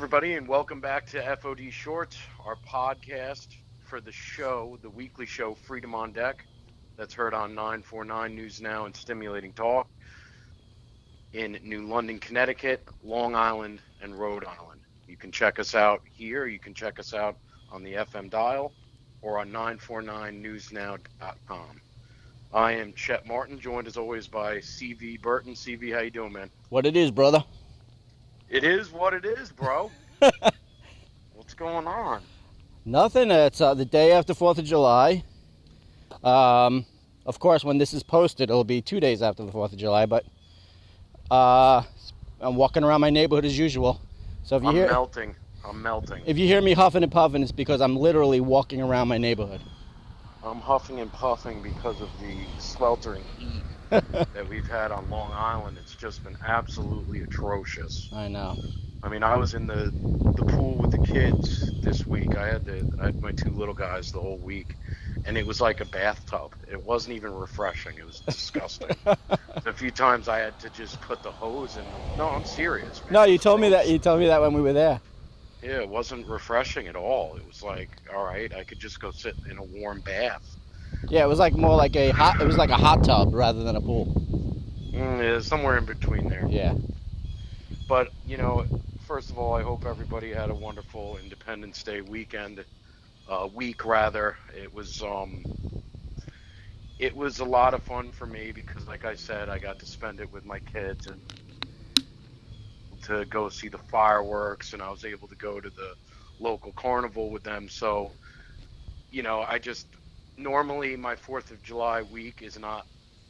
everybody, and welcome back to FOD Short, our podcast for the show, the weekly show Freedom on Deck, that's heard on 949 News Now and Stimulating Talk in New London, Connecticut, Long Island, and Rhode Island. You can check us out here. You can check us out on the FM dial or on 949newsnow.com. I am Chet Martin, joined as always by CV Berton. CV, how you doing, man? What it is, brother? It is what it is, bro. What's going on? Nothing. It's the day after 4th of July. Of course, when this is posted, it'll be 2 days after the 4th of July, but I'm walking around my neighborhood as usual. So if you hear I'm melting. If you hear me huffing and puffing, it's because I'm literally walking around my neighborhood. I'm huffing and puffing because of the sweltering heat that we've had on Long Island. It's just been absolutely atrocious. I know. I mean, I was in the pool with the kids this week. I had my two little guys the whole week, and it was like a bathtub. It wasn't even refreshing. It was disgusting. A few times I had to just put the hose in. No, I'm serious, man. No, you told me that. You told me that when we were there. Yeah, it wasn't refreshing at all. It was like, all right, I could just go sit in a warm bath. Yeah, it was like more like a hot tub rather than a pool. Yeah, somewhere in between there. Yeah. But, first of all, I hope everybody had a wonderful Independence Day week rather. It was a lot of fun for me because, like I said, I got to spend it with my kids and to go see the fireworks, and I was able to go to the local carnival with them. So, normally my 4th of July week is not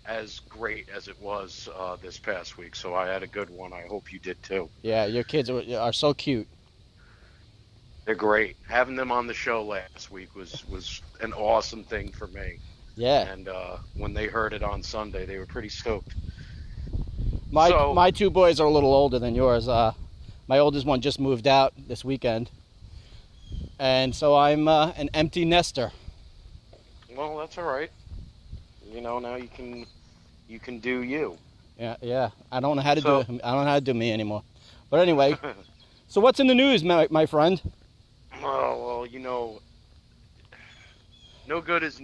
as great as it was this past week. So I had a good one. I hope you did too. Yeah, your kids are so cute. They're great. Having them on the show last week was an awesome thing for me. Yeah. And when they heard it on Sunday, they were pretty stoked. My two boys are a little older than yours. My oldest one just moved out this weekend, and so I'm an empty nester. Well, that's all right. Now you can do you. Yeah. I don't know how to do. I don't know how to do me anymore. But anyway, so what's in the news, my friend? Well, no good is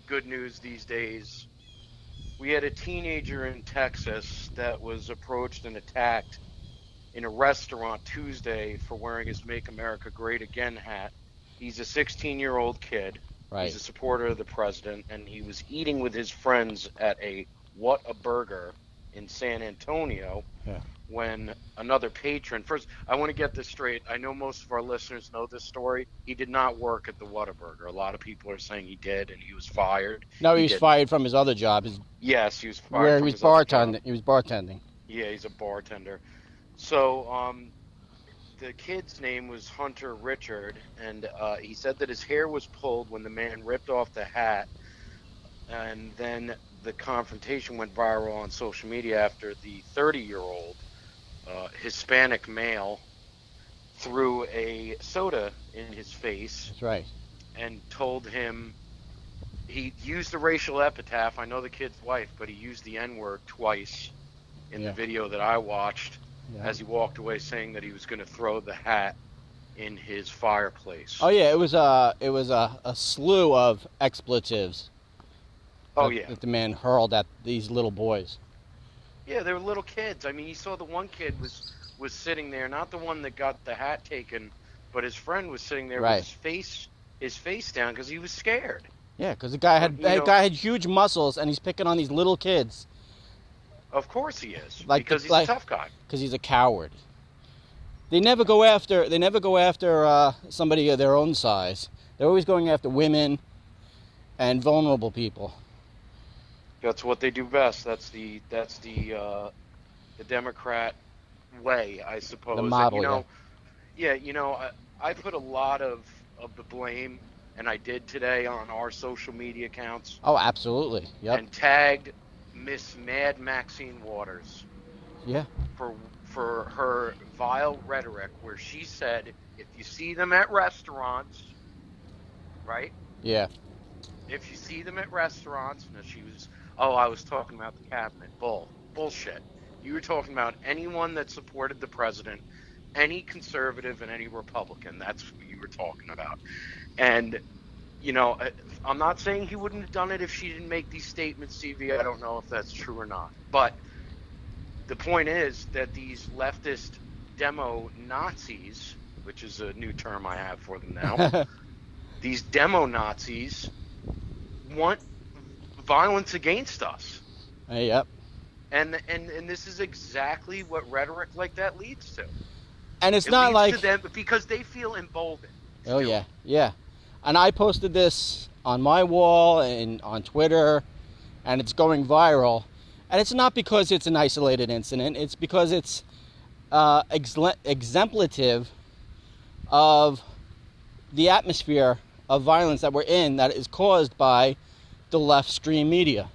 good news these days. We had a teenager in Texas that was approached and attacked in a restaurant Tuesday for wearing his Make America Great Again hat. He's a 16-year-old kid. Right. He's a supporter of the president, and he was eating with his friends at a What a Burger in San Antonio. Yeah. When another patron, first, I want to get this straight. I know most of our listeners know this story. He did not work at the Whataburger. A lot of people are saying he did, and he was fired. No, he was fired from his other job. Yes, he was fired where from he was his other job. He was bartending. Yeah, he's a bartender. So, the kid's name was Hunter Richard, and he said that his hair was pulled when the man ripped off the hat, and then the confrontation went viral on social media after the 30-year-old Hispanic male threw a soda in his face. That's right. And told him, he used a racial epitaph. I know the kid's wife, but he used the N-word twice in the video that I watched as he walked away, saying that he was going to throw the hat in his fireplace. Oh yeah, it was a slew of expletives. That the man hurled at these little boys. Yeah, they were little kids. I mean, you saw the one kid was sitting there, not the one that got the hat taken, but his friend was sitting there with his face down because he was scared. Yeah, because the guy had huge muscles, and he's picking on these little kids. Of course he is, because he's a tough guy. Because he's a coward. They never go after somebody of their own size. They're always going after women and vulnerable people. That's what they do best. That's the Democrat way, I suppose. The model, I put a lot of the blame, and I did today on our social media accounts. Oh, absolutely. Yep. And tagged Miss Mad Maxine Waters. Yeah. For her vile rhetoric, where she said, if you see them at restaurants, right? Yeah. If you see them at restaurants, I was talking about the cabinet. Bullshit. You were talking about anyone that supported the president any conservative and any Republican. That's what you were talking about. And, you know, I'm not saying he wouldn't have done it if she didn't make these statements, CV. I don't know if that's true or not. But the point is that these leftist demo Nazis, which is a new term I have for them now, these demo Nazis want violence against us. Yep. And this is exactly what rhetoric like that leads to. And it's not like to them because they feel emboldened. Oh yeah, yeah. And I posted this on my wall and on Twitter, and it's going viral. And it's not because it's an isolated incident. It's because it's exemplative of the atmosphere of violence that we're in that is caused by the left stream media.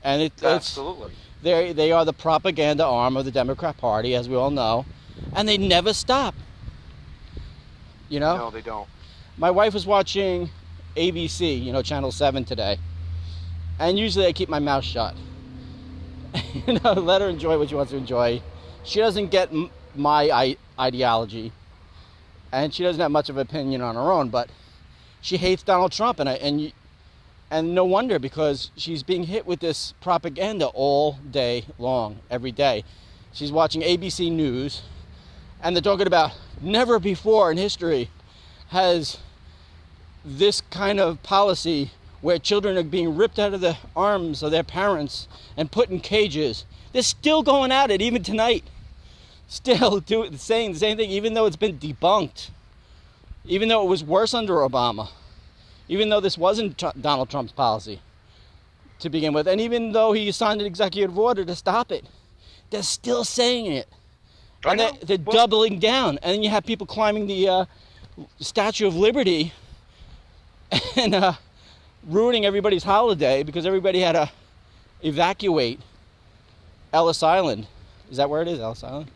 And absolutely. They are the propaganda arm of the Democrat Party, as we all know, and they never stop. You know? No, they don't. My wife was watching ABC, you know, Channel 7 today, and usually I keep my mouth shut. You know, let her enjoy what she wants to enjoy. She doesn't get my ideology, and she doesn't have much of an opinion on her own, but she hates Donald Trump, and no wonder, because she's being hit with this propaganda all day long, every day. She's watching ABC News, and they're talking about never before in history has this kind of policy where children are being ripped out of the arms of their parents and put in cages. They're still going at it, even tonight. Still saying the same thing, even though it's been debunked. Even though it was worse under Obama. Even though this wasn't Donald Trump's policy to begin with. And even though he signed an executive order to stop it, they're still saying it. And they're doubling down. And then you have people climbing the Statue of Liberty and ruining everybody's holiday because everybody had to evacuate Ellis Island. Is that where it is, Ellis Island?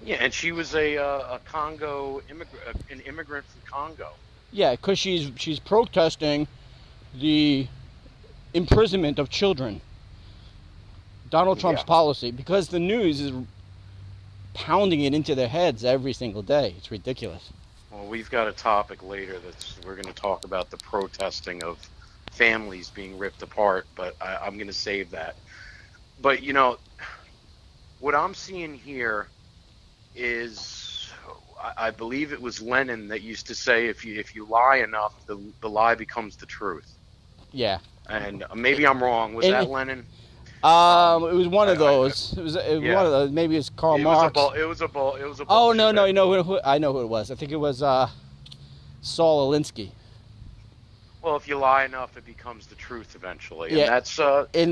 Yeah, and she was a Congo an immigrant from Congo. Yeah, because she's protesting the imprisonment of children. Donald Trump's policy, because the news is pounding it into their heads every single day. It's ridiculous. Well, we've got a topic later we're going to talk about the protesting of families being ripped apart, but I'm going to save that. But, you know, what I'm seeing here is, I believe it was Lenin that used to say, if you lie enough, the lie becomes the truth. Yeah. And maybe I'm wrong. Was that Lenin? It was one of those. It was one of those. Maybe it's Karl Marx. It was a bull. Oh no, you know who? I know who it was. I think it was Saul Alinsky. Well, if you lie enough, it becomes the truth eventually. Yeah. And that's in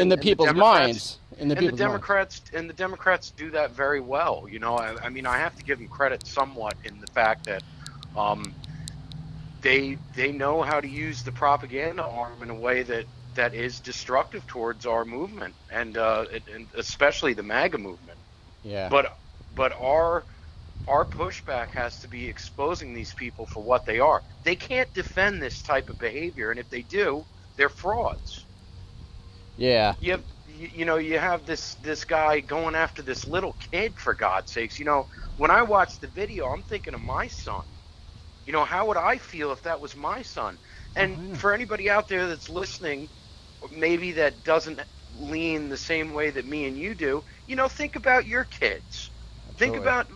the people's minds. And the Democrats do that very well. You know, I mean, I have to give them credit somewhat in the fact that they know how to use the propaganda arm in a way that is destructive towards our movement and especially the MAGA movement. Yeah. But our pushback has to be exposing these people for what they are. They can't defend this type of behavior, and if they do, they're frauds. Yeah. You have this guy going after this little kid, for God's sakes. You know, when I watch the video, I'm thinking of my son. You know, how would I feel if that was my son? And for anybody out there that's listening, maybe that doesn't lean the same way that me and you do, you know, think about your kids. Absolutely. Think about,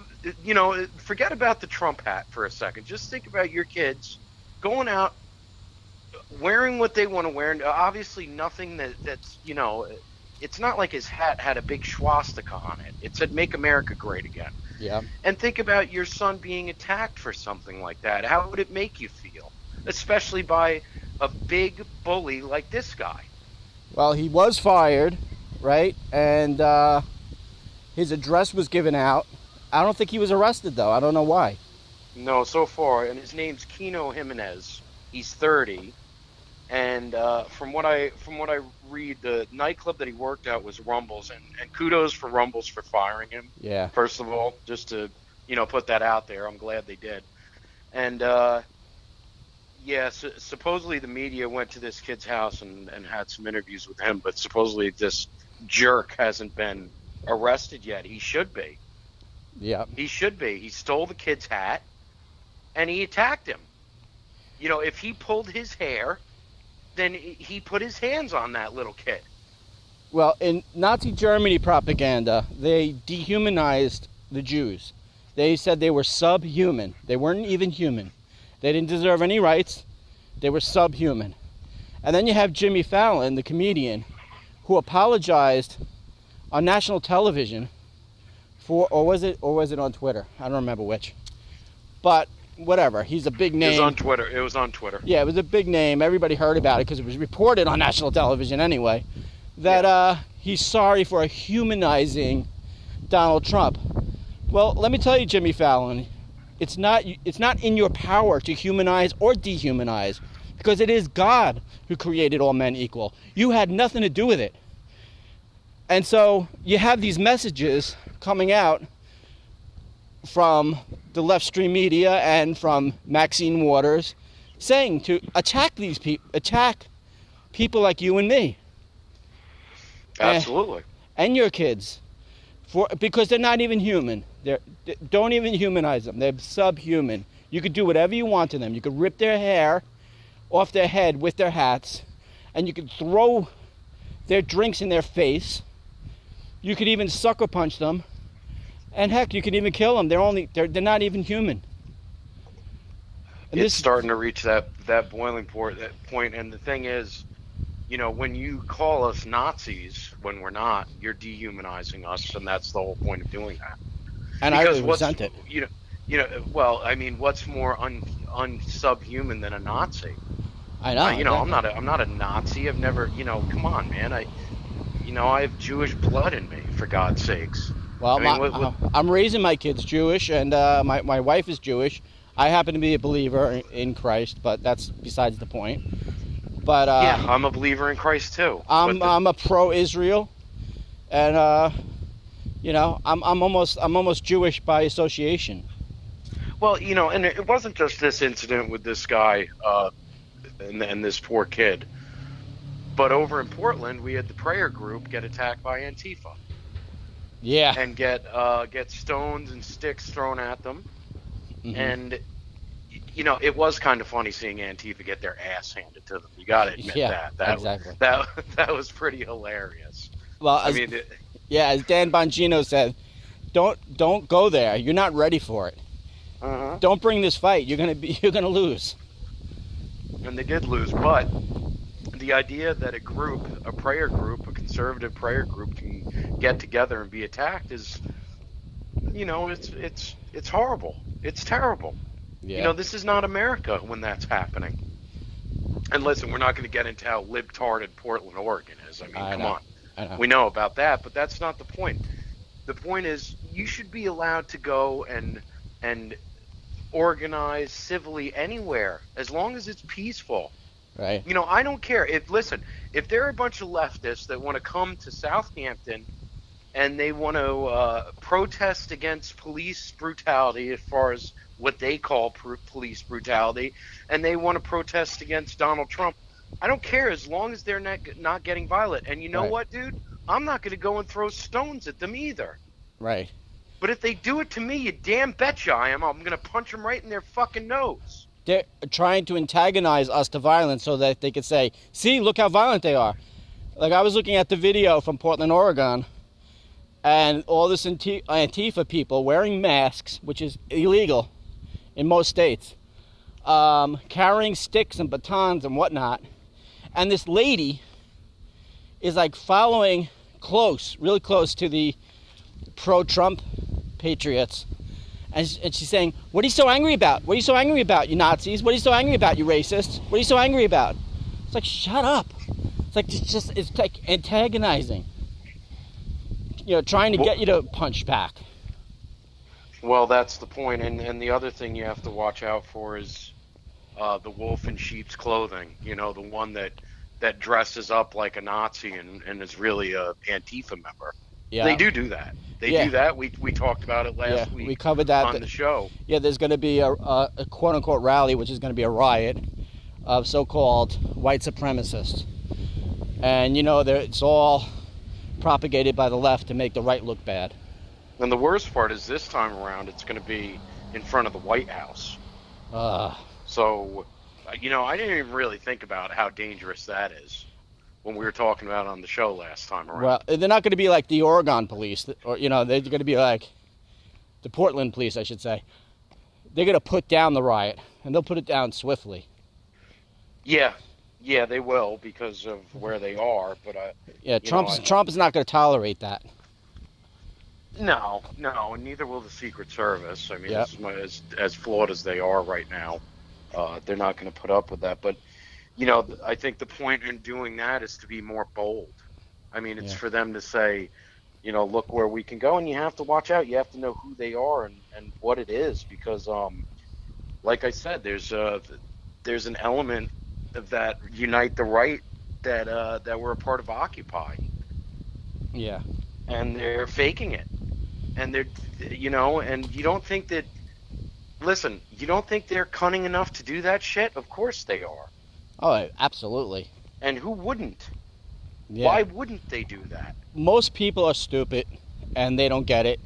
you know, forget about the Trump hat for a second. Just think about your kids going out, wearing what they want to wear. And obviously nothing that's, you know, it's not like his hat had a big swastika on it. It said, "Make America Great Again." Yeah. And think about your son being attacked for something like that. How would it make you feel? Especially by a big bully like this guy. Well, he was fired, right? And his address was given out. I don't think he was arrested, though. I don't know why. No, so far. And his name's Kino Jimenez. He's 30. And from what I read, the nightclub that he worked at was Rumbles. And kudos for Rumbles for firing him. Yeah. First of all, just to, you know, put that out there. I'm glad they did. And supposedly the media went to this kid's house and had some interviews with him, but supposedly this jerk hasn't been arrested yet. He should be. Yeah. He should be. He stole the kid's hat, and he attacked him. You know, if he pulled his hair, then he put his hands on that little kid. Well, in Nazi Germany propaganda, they dehumanized the Jews. They said they were subhuman. They weren't even human. They didn't deserve any rights. They were subhuman. And then you have Jimmy Fallon, the comedian, who apologized on national television for, or was it on Twitter? I don't remember which. But whatever, he's a big name. It was on Twitter. It was on Twitter. Yeah, it was a big name. Everybody heard about it because it was reported on national television anyway. That he's sorry for humanizing Donald Trump. Well, let me tell you, Jimmy Fallon, it's not in your power to humanize or dehumanize, because it is God who created all men equal. You had nothing to do with it. And so you have these messages coming out from the left stream media and from Maxine Waters saying to attack these people, attack people like you and me. Absolutely. And your kids, because they're not even human. Don't even humanize them. They're subhuman. You could do whatever you want to them. You could rip their hair off their head with their hats, and you could throw their drinks in their face. You could even sucker punch them, and heck, you could even kill them. They're not even human. And it's starting to reach that boiling point, and the thing is, you know, when you call us Nazis when we're not, you're dehumanizing us, and that's the whole point of doing that. And because I resent it. You know. Well, I mean, what's more unsubhuman than a Nazi? I know. You know, exactly. I'm not a Nazi. I've never. You know, come on, man. I have Jewish blood in me, for God's sakes. Well, I'm raising my kids Jewish, and my wife is Jewish. I happen to be a believer in Christ, but that's besides the point. But yeah, I'm a believer in Christ too. I'm a pro-Israel, and you know, I'm almost Jewish by association. Well, you know, and it wasn't just this incident with this guy and this poor kid, but over in Portland, we had the prayer group get attacked by Antifa. Yeah. And get stones and sticks thrown at them, and you know, it was kind of funny seeing Antifa get their ass handed to them. You got to admit that exactly. That was pretty hilarious. Well, as Dan Bongino said, don't go there. You're not ready for it. Don't bring this fight. You're gonna lose. And they did lose, but the idea that a prayer group, a conservative prayer group, can get together and be attacked is, you know, it's horrible. It's terrible. Yeah. You know, this is not America when that's happening. And listen, we're not going to get into how libtarded Portland, Oregon is. I mean, come on. I know. We know about that, but that's not the point. The point is, you should be allowed to go and organize civilly anywhere, as long as it's peaceful. Right. You know, I don't care. If there are a bunch of leftists that want to come to Southampton and they want to protest against police brutality, as far as what they call police brutality, and they want to protest against Donald Trump, I don't care, as long as they're not getting violent. And you know what, dude? I'm not going to go and throw stones at them either. Right. But if they do it to me, you damn betcha I am. I'm going to punch them right in their fucking nose. They're trying to antagonize us to violence so that they could say, see, look how violent they are. Like, I was looking at the video from Portland, Oregon, and all this Antifa people wearing masks, which is illegal in most states, carrying sticks and batons and whatnot. And this lady is like following really close to the pro-Trump patriots. And she's saying, what are you so angry about? What are you so angry about, you Nazis? What are you so angry about, you racists? What are you so angry about? It's like, shut up. It's like antagonizing. You know, trying to get you to punch back. Well, that's the point. And the other thing you have to watch out for is the wolf in sheep's clothing. You know, the one that dresses up like a Nazi and is really a Antifa member. Yeah. They do that. They do that. We talked about it last week. We covered that on the show. Yeah, there's going to be a quote-unquote rally, which is going to be a riot of so-called white supremacists. And, you know, it's all propagated by the left to make the right look bad. And the worst part is this time around, it's going to be in front of the White House. Uh, So, I didn't even really think about how dangerous that is when we were talking about it on the show last time well, around. they're not going to be like the Oregon police, or they're going to be like the Portland police, I should say. They're going to put down the riot, and they'll put it down swiftly. Yeah, yeah, they will because of where they are. But Yeah, Trump is not going to tolerate that. no, and neither will the Secret Service. I mean, Yep. as flawed as they are right now, they're not going to put up with that. But I think the point in doing that is to be more bold. I mean, it's for them to say, look where we can go, and you have to watch out. You have to know who they are and what it is, because, like I said, there's an element of that unite the right that we're a part of Occupy, Yeah. and they're faking it, and they're, and you don't think that. Listen, you don't think they're cunning enough to do that shit? Of course they are. Oh, absolutely. And who wouldn't? Yeah. Why wouldn't they do that? Most people are stupid, and they don't get it,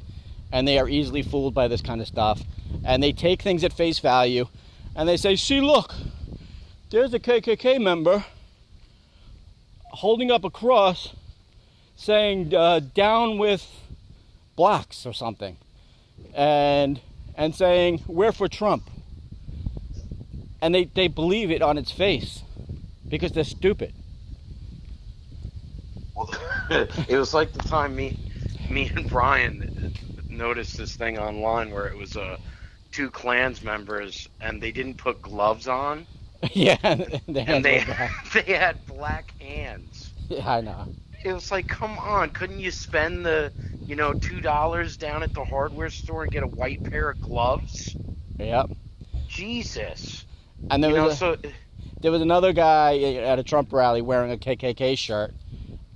and they are easily fooled by this kind of stuff, and they take things at face value, and they say, see, look, there's a KKK member holding up a cross saying down with blacks or something, and saying we're for Trump, and they believe it on its face because they're stupid. Well, it was like the time me and Brian noticed this thing online where it was two Klans members, and they didn't put gloves on. Yeah, and they had black hands. Yeah, I know. It was like, come on, couldn't you spend the $2 down at the hardware store and get a white pair of gloves? Yep. Jesus. And there was another guy at a Trump rally wearing a KKK shirt,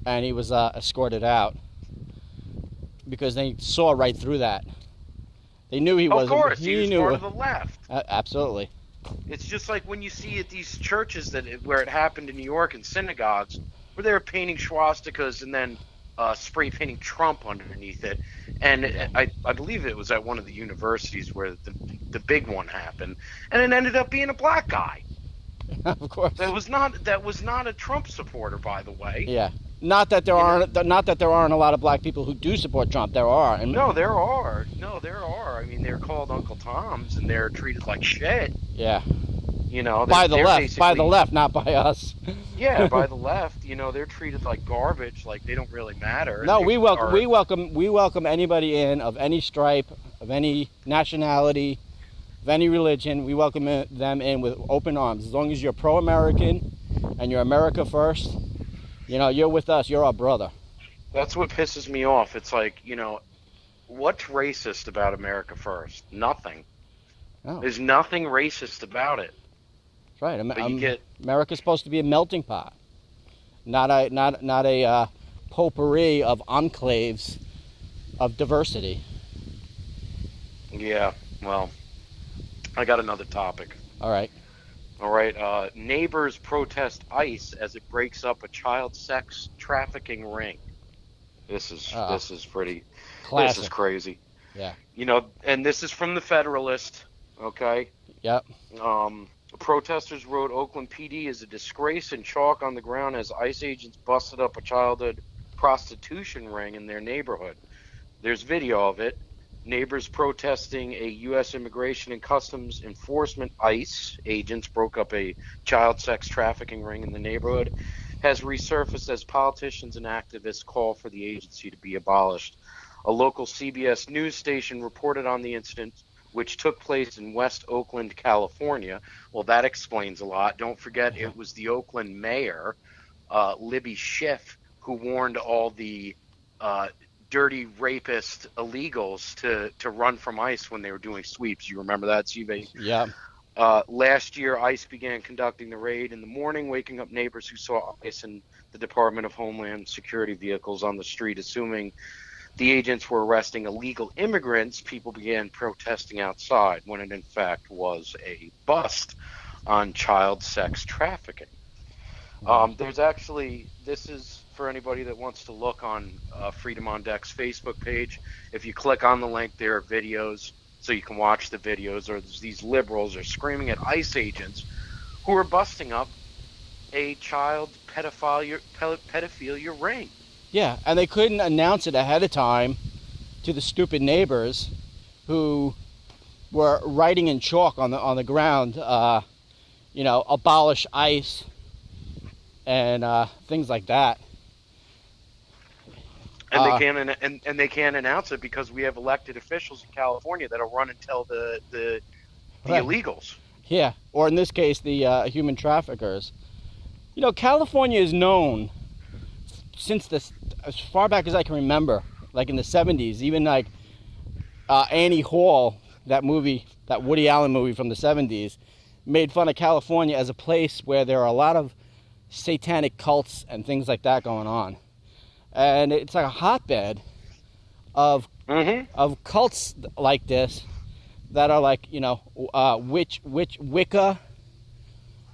and he was escorted out because they saw right through that. They knew he wasn't. Of course, he was part of the left. Absolutely. It's just like when you see at these churches where it happened in New York in synagogues, where they were painting swastikas and then spray painting Trump underneath it. And I believe it was at one of the universities where the big one happened, and it ended up being a black guy. Of course. That was not a Trump supporter, by the way. Yeah. Not that there aren't a lot of black people who do support Trump. There are. No, there are. I mean, they're called Uncle Toms, and they're treated like shit. Yeah. By the left, not by us. Yeah, by the left. They're treated like garbage, like they don't really matter. No, we welcome anybody in of any stripe, of any nationality, of any religion. We welcome them in with open arms. As long as you're pro-American and you're America first, you're with us. You're our brother. That's what pisses me off. It's like, what's racist about America first? Nothing. No. There's nothing racist about it. That's right. America's supposed to be a melting pot, not a potpourri of enclaves of diversity. Yeah. Well, I got another topic. All right. Neighbors protest ICE as it breaks up a child sex trafficking ring. This is pretty. Classic. This is crazy. Yeah. And this is from the Federalist. Okay. Yep. Protesters wrote Oakland PD is a disgrace and chalk on the ground as ICE agents busted up a childhood prostitution ring in their neighborhood. There's video of it. Neighbors protesting a U.S. Immigration and Customs Enforcement ICE agents broke up a child sex trafficking ring in the neighborhood has resurfaced as politicians and activists call for the agency to be abolished. A local CBS news station reported on the incident, which took place in West Oakland, California. Well, that explains a lot. Don't forget, it was the Oakland mayor, Libby Schiff, who warned all the dirty rapist illegals to run from ICE when they were doing sweeps. You remember that, CB? Yeah. Last year, ICE began conducting the raid in the morning, waking up neighbors who saw ICE and the Department of Homeland Security vehicles on the street. Assuming the agents were arresting illegal immigrants, people began protesting outside when it in fact was a bust on child sex trafficking. There's actually, this is for anybody that wants to look on Freedom on Deck's Facebook page. If you click on the link, there are videos, so you can watch the videos. Or these liberals are screaming at ICE agents who are busting up a child pedophilia ring. Yeah, and they couldn't announce it ahead of time to the stupid neighbors who were writing in chalk on the ground, abolish ICE and things like that. And they can't announce it because we have elected officials in California that'll run and tell the Right. illegals. Yeah, or in this case, the human traffickers. California is known since as far back as I can remember, like in the 70s, even like Annie Hall, that Woody Allen movie from the 70s, made fun of California as a place where there are a lot of satanic cults and things like that going on. And it's like a hotbed of cults like this that are like, Wicca,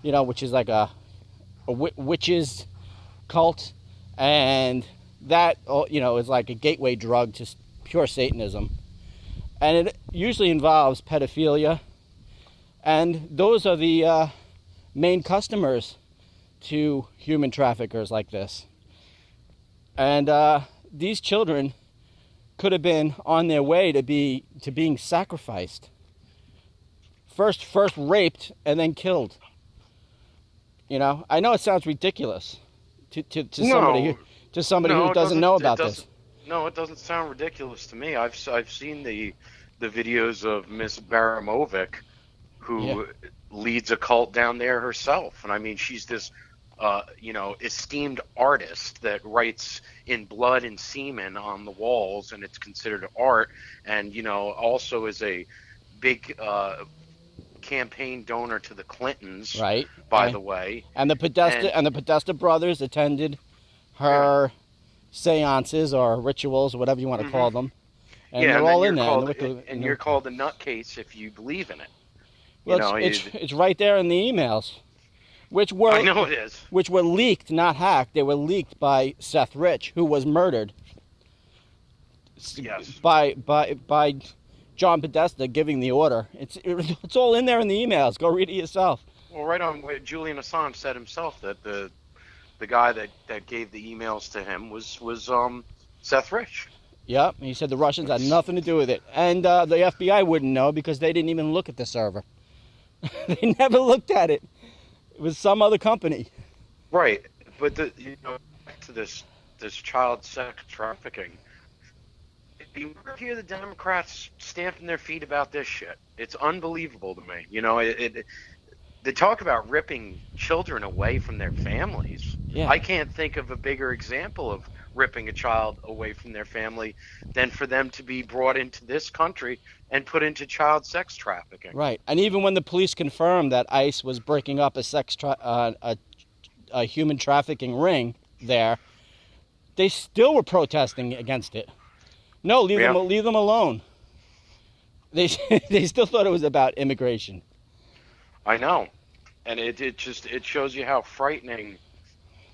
which is like a witches cult, and that, is like a gateway drug to pure Satanism. And it usually involves pedophilia, and those are the main customers to human traffickers like this. And these children could have been on their way to being sacrificed. First raped and then killed. I know it sounds ridiculous to somebody who doesn't know about this. No, it doesn't sound ridiculous to me. I've seen the videos of Miss Baramovic, who leads a cult down there herself, and I mean she's this esteemed artist that writes in blood and semen on the walls, and it's considered art, and also is a big campaign donor to the Clintons, right? By the way, and the Podesta brothers attended her seances or rituals or whatever you want to call them, and they're all in there. You're called a nutcase if you believe in it. Well, it's right there in the emails. I know it is. Which were leaked, not hacked. They were leaked by Seth Rich, who was murdered. Yes. By John Podesta giving the order. It's all in there in the emails. Go read it yourself. Well, right on. Julian Assange said himself that the guy that gave the emails to him was Seth Rich. Yep. He said the Russians had nothing to do with it, and the FBI wouldn't know because they didn't even look at the server. They never looked at it. It was some other company. Right, but back to this child sex trafficking. You ever hear the Democrats stamping their feet about this shit? It's unbelievable to me. They talk about ripping children away from their families. Yeah. I can't think of a bigger example of ripping a child away from their family than for them to be brought into this country and put into child sex trafficking. Right, and even when the police confirmed that ICE was breaking up a human trafficking ring there, they still were protesting against it. No, leave them alone. They still thought it was about immigration. I know, and it shows you how frightening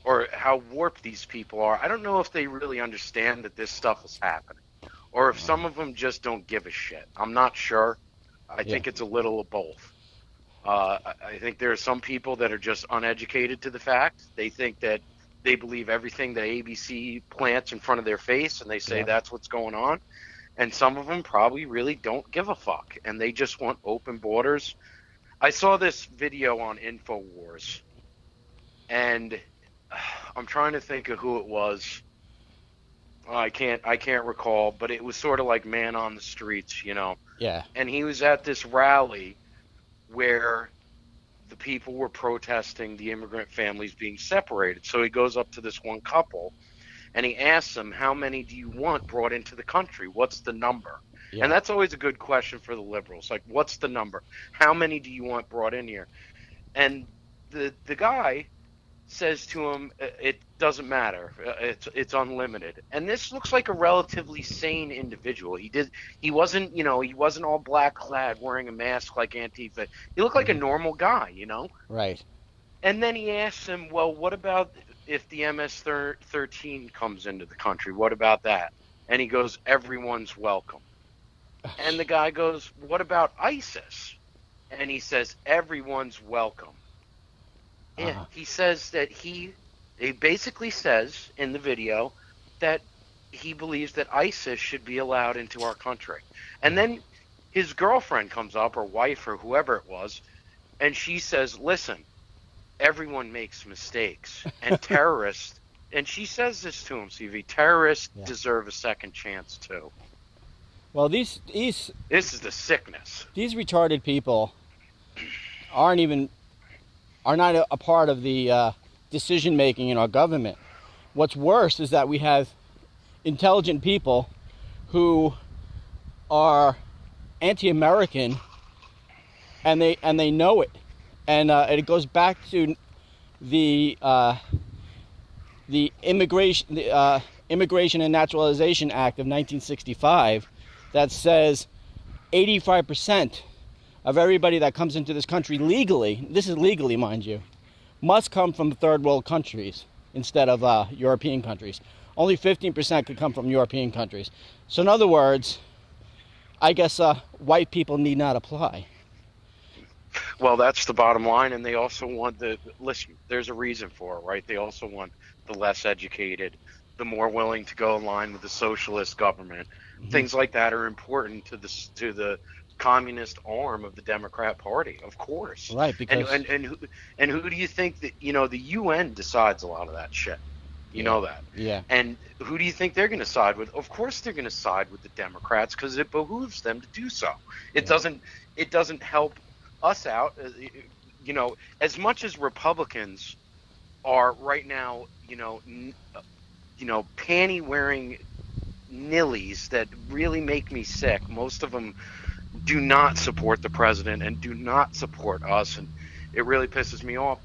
or how warped these people are. I don't know if they really understand that this stuff is happening, or if some of them just don't give a shit. I'm not sure. I think it's a little of both. I think there are some people that are just uneducated to the fact. They think that they believe everything that ABC plants in front of their face, and they say that's what's going on. And some of them probably really don't give a fuck, and they just want open borders. I saw this video on InfoWars, and I'm trying to think of who it was. I can't recall, but it was sort of like Man on the Streets, Yeah. And he was at this rally where the people were protesting the immigrant families being separated. So he goes up to this one couple, and he asks them, how many do you want brought into the country? What's the number? Yeah. And that's always a good question for the liberals. Like, what's the number? How many do you want brought in here? And the guy says to him, it doesn't matter. It's unlimited. And this looks like a relatively sane individual. He wasn't all black clad wearing a mask like Antifa. He looked like a normal guy, Right. And then he asks him, well, what about if the MS-13 comes into the country, what about that? And he goes, everyone's welcome. And the guy goes, what about ISIS? And he says, everyone's welcome. Yeah, he says that he basically says in the video that he believes that ISIS should be allowed into our country. And then his girlfriend comes up, or wife, or whoever it was, and she says, listen, everyone makes mistakes. And terrorists, and she says this to him, CV, terrorists deserve a second chance too. Well, this is the sickness. These retarded people are not a part of the decision making in our government. What's worse is that we have intelligent people who are anti-American, and they know it, and it goes back to the Immigration and Naturalization Act of 1965 that says 85% of everybody that comes into this country legally, this is legally, mind you, must come from third world countries instead of European countries. Only 15% could come from European countries. So in other words, I guess white people need not apply. Well, that's the bottom line, and they also want listen, there's a reason for it, right? They also want the less educated, the more willing to go in line with the socialist government. Mm-hmm. Things like that are important to the communist arm of the Democrat Party, of course. Right, because and who do you think that, the UN decides a lot of that shit? You know that. Yeah. And who do you think they're going to side with? Of course they're going to side with the Democrats because it behooves them to do so. It doesn't help us out. As much as Republicans are right now, panty wearing nillies that really make me sick. Most of them do not support the president and do not support us, and it really pisses me off.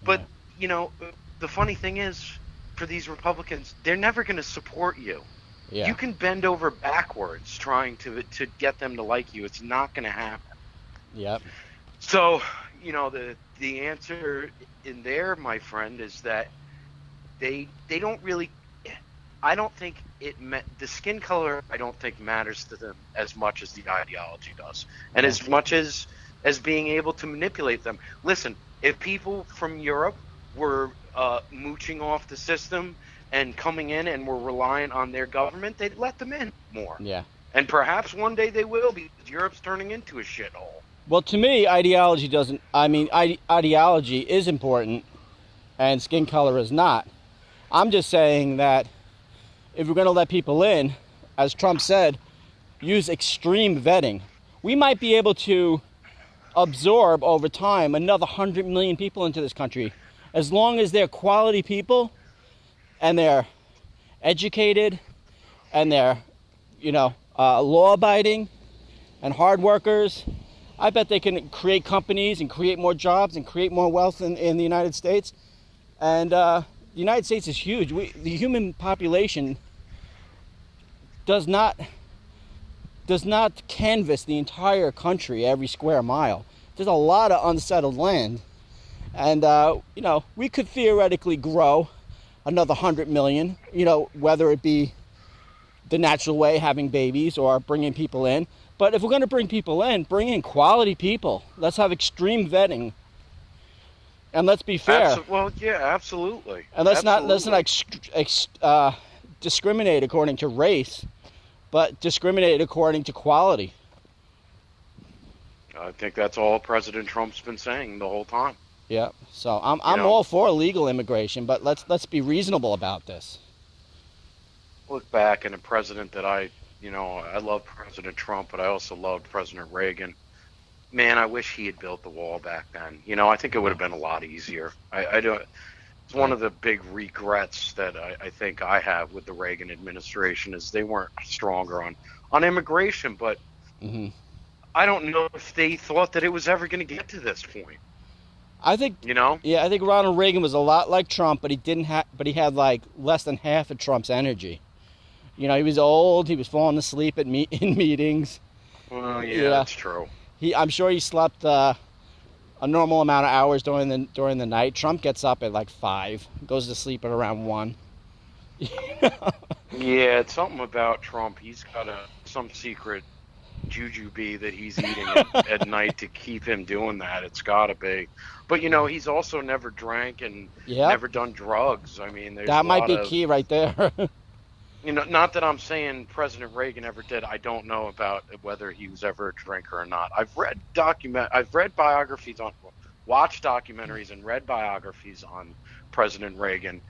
But the funny thing is, for these Republicans, they're never going to support you. Yeah. You can bend over backwards trying to get them to like you. It's not going to happen. Yep. So, the answer in there, my friend, is that they don't really. I don't think the skin color, I don't think, matters to them as much as the ideology does, and as much as being able to manipulate them. Listen, if people from Europe were mooching off the system and coming in and were reliant on their government, they'd let them in more. Yeah. And perhaps one day they will, because Europe's turning into a shithole. Well, to me, ideology is important and skin color is not. I'm just saying that if we're going to let people in, as Trump said, use extreme vetting. We might be able to absorb over time another 100 million people into this country, as long as they're quality people and they're educated and they're, law-abiding and hard workers. I bet they can create companies and create more jobs and create more wealth in the United States. And the United States is huge. The human population does not canvass the entire country every square mile. There's a lot of unsettled land. And, we could theoretically grow another 100 million, whether it be the natural way, having babies, or bringing people in. But if we're going to bring people in, bring in quality people. Let's have extreme vetting. And let's be fair. Well, yeah, absolutely. And let's not discriminate according to race, but discriminate according to quality. I think that's all President Trump's been saying the whole time. Yeah, so I'm all for legal immigration, but let's be reasonable about this. Look back, and a president that I love President Trump, but I also loved President Reagan. Man, I wish he had built the wall back then. I think it would have been a lot easier. I don't. It's one of the big regrets that I think I have with the Reagan administration is they weren't stronger on immigration, but I don't know if they thought that it was ever going to get to this point. I think Yeah, I think Ronald Reagan was a lot like Trump, but he had like less than half of Trump's energy. He was old. He was falling asleep in meetings. Well, yeah, that's true. I'm sure he slept a normal amount of hours during the night. Trump gets up at like 5, goes to sleep at around 1. Yeah, it's something about Trump. He's got some secret jujube that he's eating at night to keep him doing that. It's got to be. But, he's also never drank and never done drugs. I mean, there's that a might lot be of, key right there. not that I'm saying President Reagan ever did. I don't know about whether he was ever a drinker or not. I've read biographies watched documentaries and read biographies on President Reagan.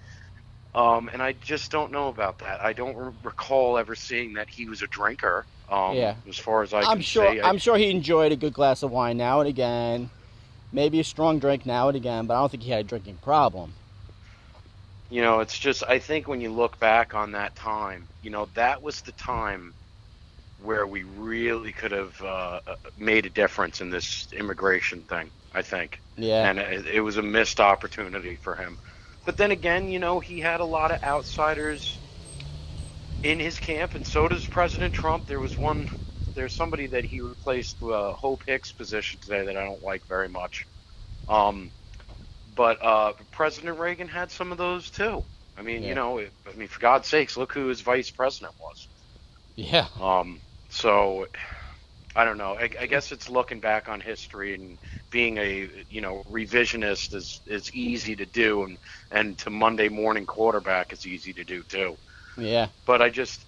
And I just don't know about that. I don't recall ever seeing that he was a drinker. As far as I can say. I'm sure he enjoyed a good glass of wine now and again, maybe a strong drink now and again, but I don't think he had a drinking problem. It's just, I think when you look back on that time, that was the time where we really could have made a difference in this immigration thing, I think. Yeah. And it was a missed opportunity for him. But then again, he had a lot of outsiders in his camp, and so does President Trump. There's somebody that he replaced Hope Hicks' position today that I don't like very much. But President Reagan had some of those too. I mean, for God's sakes, look who his vice president was. Yeah. So I don't know. I guess it's looking back on history, and being a revisionist is easy to do, and to Monday morning quarterback is easy to do too. Yeah. But I just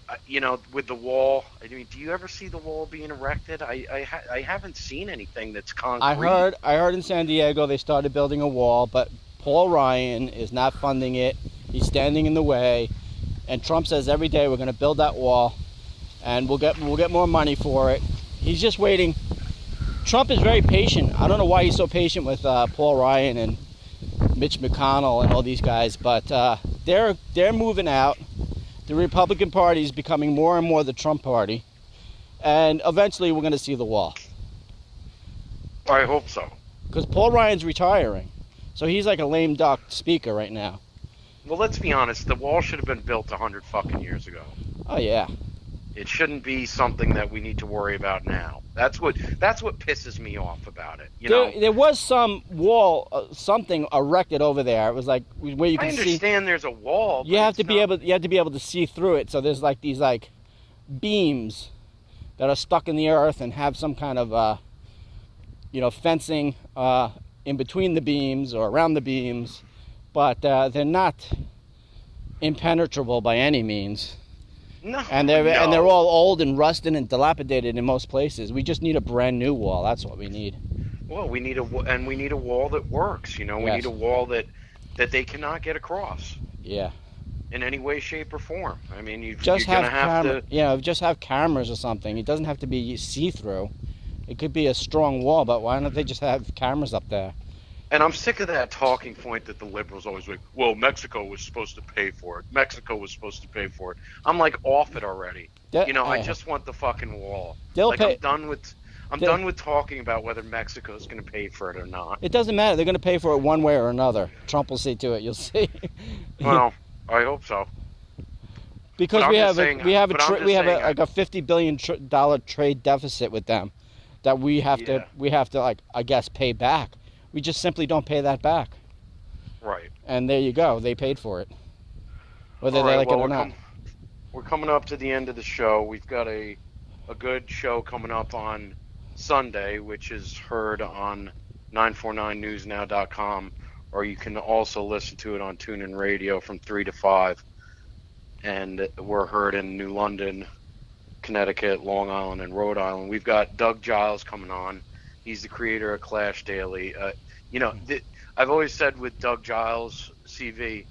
with the wall, I mean, do you ever see the wall being erected? I haven't seen anything that's concrete. I heard in San Diego they started building a wall, but Paul Ryan is not funding it. He's standing in the way, and Trump says every day we're going to build that wall, and we'll get more money for it. He's just waiting. Trump is very patient. I don't know why he's so patient with Paul Ryan and Mitch McConnell and all these guys, but they're moving out. The Republican Party is becoming more and more the Trump Party, and eventually we're going to see the wall. I hope so. Because Paul Ryan's retiring, so he's like a lame duck speaker right now. Well, let's be honest. The wall should have been built 100 fucking years ago. Oh yeah. It shouldn't be something that we need to worry about now. That's what pisses me off about it. There was some wall, something erected over there. It was like where you can see. I understand there's a wall. You have to be able to see through it. So there's like these beams that are stuck in the earth and have some kind of fencing in between the beams or around the beams, but they're not impenetrable by any means. No, and they're all old and rusted and dilapidated in most places. We just need a brand new wall. That's what we need. Well, we need a wall that works. We need a wall that they cannot get across. Yeah. In any way, shape, or form. I mean, you're just gonna have to. Just have cameras or something. It doesn't have to be see-through. It could be a strong wall, but why don't they just have cameras up there? And I'm sick of that talking point that the liberals always like, well, Mexico was supposed to pay for it. Mexico was supposed to pay for it. I'm like off it already. I just want the fucking wall. I'm done with talking about whether Mexico's going to pay for it or not. It doesn't matter. They're going to pay for it one way or another. Trump will see to it. You'll see. Well, I hope so. Because we have a $50 billion trade deficit with them that we have to I guess pay back. We just simply don't pay that back. Right. And there you go. They paid for it. Whether they like it or not. We're coming up to the end of the show. We've got a good show coming up on Sunday, which is heard on 949newsnow.com, or you can also listen to it on TuneIn Radio from 3 to 5. And we're heard in New London, Connecticut, Long Island, and Rhode Island. We've got Doug Giles coming on. He's the creator of Clash Daily. I've always said with Doug Giles' CV,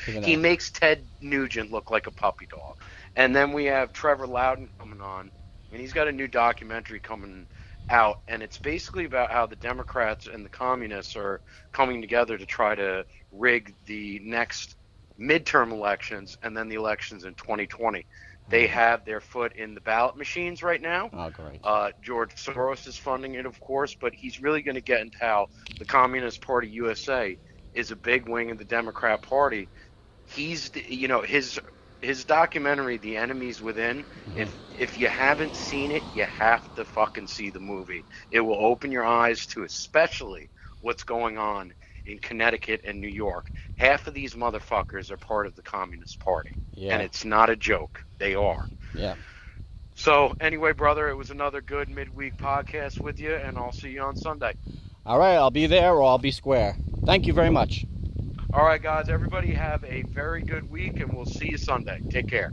he makes Ted Nugent look like a puppy dog. And then we have Trevor Loudon coming on, and he's got a new documentary coming out, and it's basically about how the Democrats and the communists are coming together to try to rig the next midterm elections and then the elections in 2020. They have their foot in the ballot machines right now. Oh, great. George Soros is funding it, of course, but he's really going to get into how the Communist Party USA is a big wing of the Democrat Party. He's, his documentary, The Enemies Within, if you haven't seen it, you have to fucking see the movie. It will open your eyes to especially what's going on in Connecticut and New York. Half of these motherfuckers are part of the Communist Party. Yeah. And it's not a joke. They are. Yeah. So anyway, brother, it was another good midweek podcast with you, and I'll see you on Sunday. All right, I'll be there or I'll be square. Thank you very much. All right, guys, everybody have a very good week, and we'll see you Sunday. Take care.